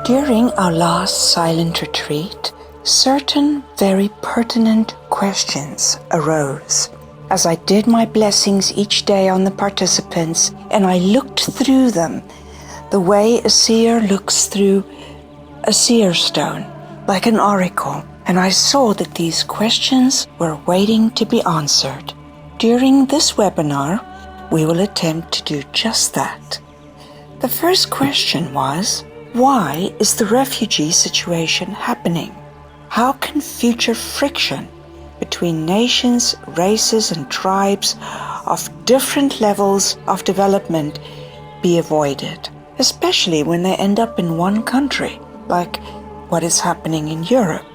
During our last silent retreat, certain very pertinent questions arose. As I did my blessings each day on the participants and I looked through them the way a seer looks through a seer stone, like an oracle, and I saw that these questions were waiting to be answered. During this webinar, we will attempt to do just that. The first question was, why is the refugee situation happening? How can future friction between nations, races, and tribes of different levels of development be avoided, especially when they end up in one country, like what is happening in Europe?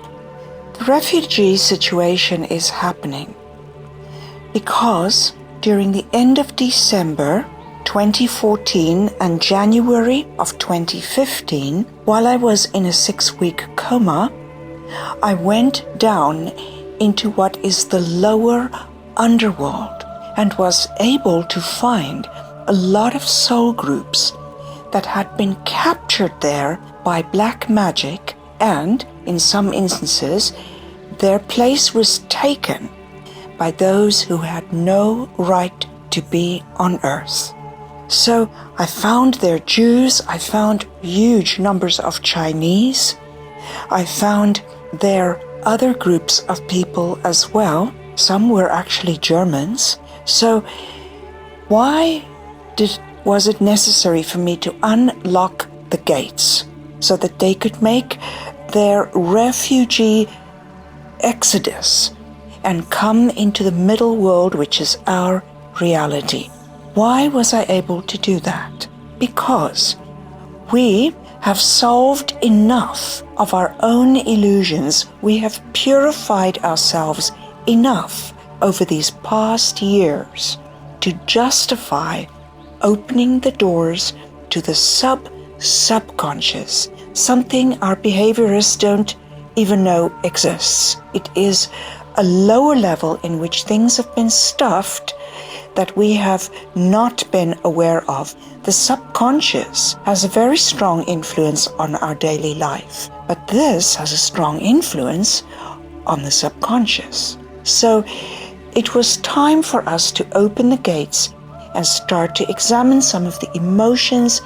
The refugee situation is happening because during the end of December 2014 and January of 2015, while I was in a 6-week coma, I went down into what is the Lower Underworld and was able to find a lot of soul groups that had been captured there by black magic, and in some instances their place was taken by those who had no right to be on earth. So I found there Jews, I found huge numbers of Chinese, I found there other groups of people as well. Some were actually Germans. So why was it necessary for me to unlock the gates so that they could make their refugee exodus and come into the middle world, which is our reality? Why was I able to do that? Because we have solved enough of our own illusions. We have purified ourselves enough over these past years to justify opening the doors to the sub-subconscious, something our behaviorists don't even know exists. It is a lower level in which things have been stuffed that we have not been aware of. The subconscious has a very strong influence on our daily life, but this has a strong influence on the subconscious. So it was time for us to open the gates and start to examine some of the emotions,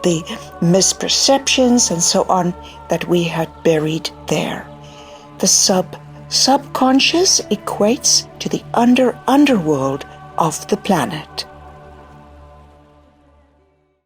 the misperceptions, and so on that we had buried there. The subconscious equates to the underworld of the planet.